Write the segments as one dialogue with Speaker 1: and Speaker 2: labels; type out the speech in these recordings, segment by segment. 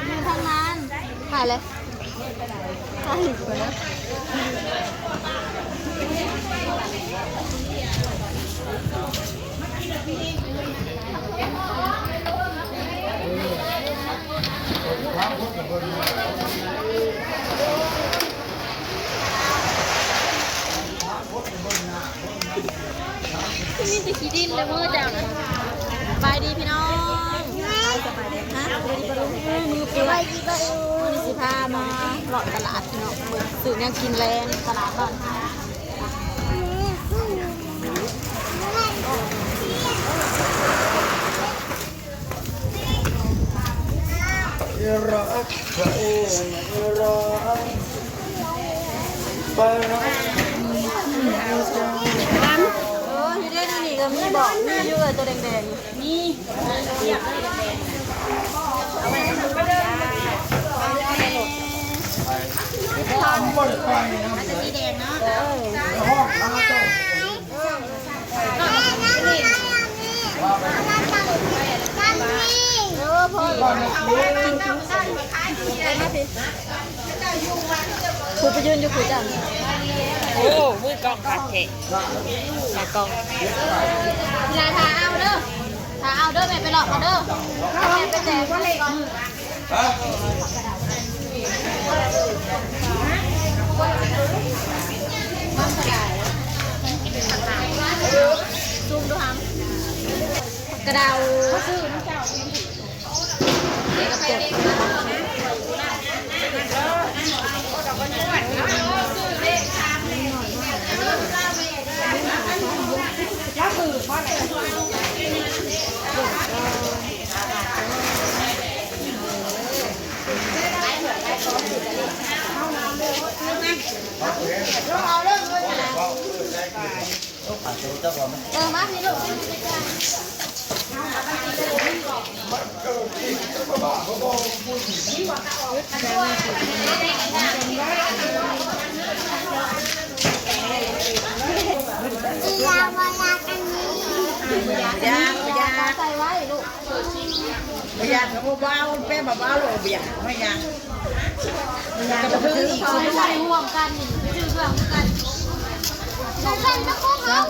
Speaker 1: มีทางนั้นถ่ายเลยถ่ายไปแล้วที่นี่จะขี้ดินเลยมือเจ้านะสบายดีพี่น้องสบายดีฮะมือเปื่อยมือสิพามาหลอดตลาดพี่น้องสื่อเนี่ยกินแรงตลาดบ้าน
Speaker 2: รักใครรักไปรัก
Speaker 1: ที่ได้นี่ก็มีบอกมีเยอะตัวแดงๆนี่อยากได้แดงๆเอาไปทำก็ได้ทานหมดไปมันจะมีแดงเนาะห้องข้าวต้มคุณไปยืนอยู่คุยจัง
Speaker 3: โอ้มือกองคัดเทะมากอง
Speaker 1: ลาทาเอาเด้อทาเอาเด้อแม่ไปหลอกเอาเด้อแม่ไปแจกก็เลยก่อนซูมดูฮัมกระดาวมาพี่ลูก
Speaker 3: ยา
Speaker 1: ใส่ไว้ลูก
Speaker 3: ยาเขาเบาแป้งเบาโลเบียไม่ยัง
Speaker 1: จะซื้ออีกไม่ใช่ห่วงกันนี่ซื้อเครื่องกันใส่กันตะคุ่มเอา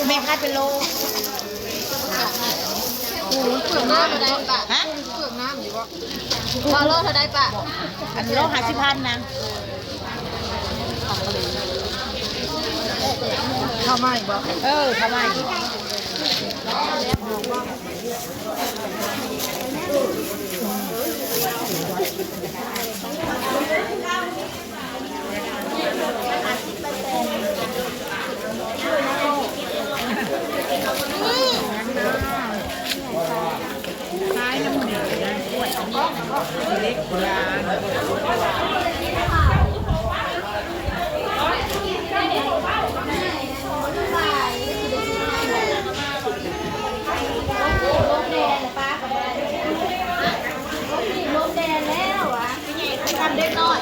Speaker 3: แม่ขายเป็นโล
Speaker 1: เปลือกน้ำอะไรปะฮะเปลือกน้ำอยู่วะพอโลเท่าไรปะ
Speaker 3: อันโล50,000นะ
Speaker 1: เข้ามาอีกบ่
Speaker 3: ทำไมเล็กยา
Speaker 1: ทำเล็กน้อย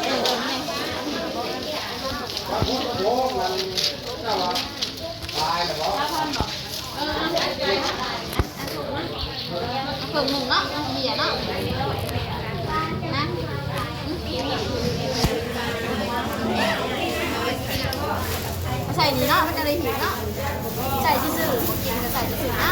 Speaker 1: เพิ่มหนึ่งเนาะเบียร์เนาะนะใส่นี่เนาะมันจะได้หิวเนาะใส่ซื่อๆกินก็ใส่ซื่อๆนะ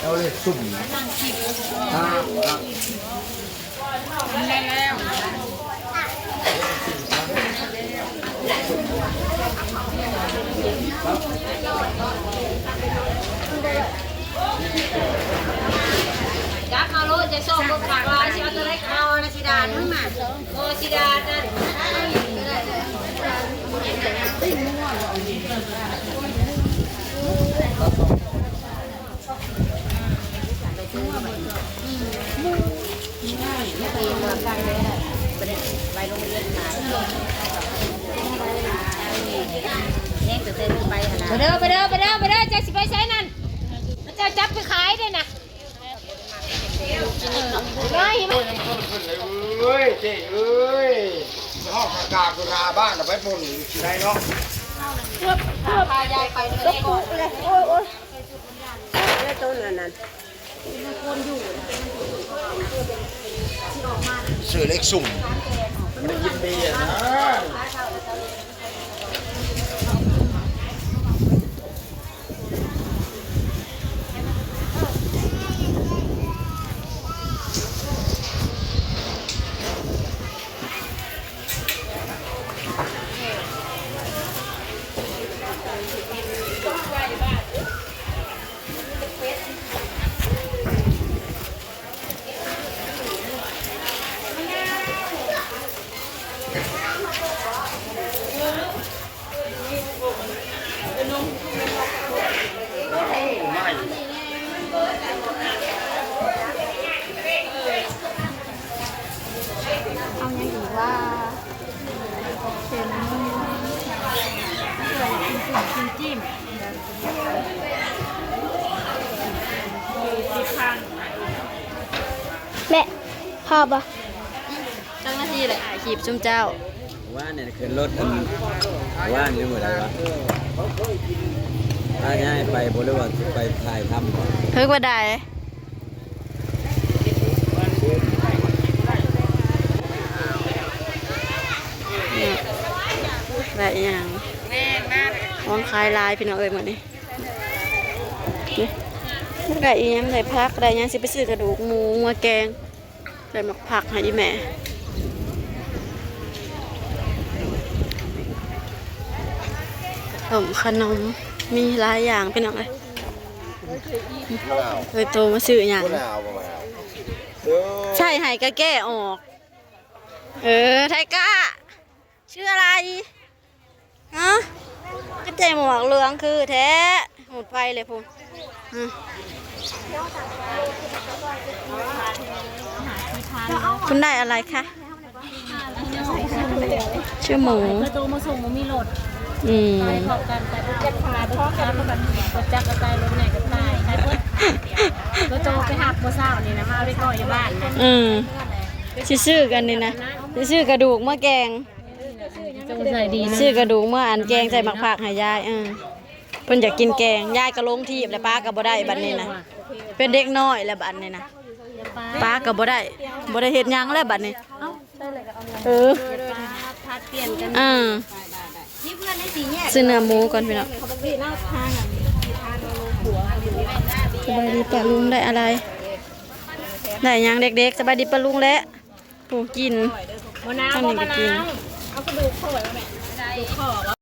Speaker 2: เอาเลยสุ่ม
Speaker 3: ได้แล้ว
Speaker 1: เ จับมาโลจะส่งลูกฝากลายสิเอาตัวเล็กเอานะสิดาทั้งน่ะโอ้สิดานั่นไปโรงเรียนมาแย่งตัวเต้นไปขนาดไปเด้อจะสิไปใช้นั่นมันจะจับไปขายได้นะ
Speaker 2: เฮ้ยเจ๊เอ้ยห้องกากุราบ้านเราไปปนไรเนาะ
Speaker 1: พายายไปเลยก่อนเลยโอ้ยแล้วต้นนั้น
Speaker 2: สื่อเล็กสุ่มมันได้ยินดีนะ
Speaker 1: เอาอย่างอีกว่าเข็มจิ้ม
Speaker 4: แม่พอปะ
Speaker 1: ตั้งหน้าที่เลยขีบจุ่มเจ้า
Speaker 5: ว่าเนี่ยคือรถอันว่านหรืออะไรวะถ้าง่ายไปบริวารไปถ่ายทำก่อน
Speaker 1: เพิ่งมาได้ได้ยังวางคลายลายพี่น้องเอ้ยหมดนี่ได้ยังได้พักได้ยังสิไปซื้อกระดูกหมูมาแกงได้หมักผักให้อีแม่ขนมมีหลายอย่างพี่น้องเอ้ยเลยโตมาซื้ออย่างใช่ให้ก็แก้ออกไทก้าชื่ออะไรฮะก็ใจหมวกเหลืองคือแท้หมดไฟเลยพูนคุณได้อะไรคะชื่อหมูโตมาส่งมีรถไปขอบกันแต่จะพาท้องกันแบบจักกระต่ายรถไหนกระต่ายใครเพิ่นก็โตไปหักโมเศร้านี่นะมาเอาไปก่อยอยู่บ้านชื่อกันนี่นะชื่อกระดูกเมื่อแกงชื่อกระดูกเมื่ออันแกงใส่หมักผักให้ยายเพิ่นอยากกินแกงยายก็ลงทีบแล้วป้าก็บ่ได้บัดนี้นะเป็นเด็กน้อยแล้วบัดนี้นะป้าก็บ่ได้เฮ็ดหยังแล้วบัดนี้พัดเปลี่ยนกันซื้อเนื้อหมูก่อนพี่น้องสบายดีป้าลุงได้อะไรได้ยังเด็กๆสบายดีป้าลุงและปูกินตอนนี้ก็กินเอากระดูกข้อไว้แม่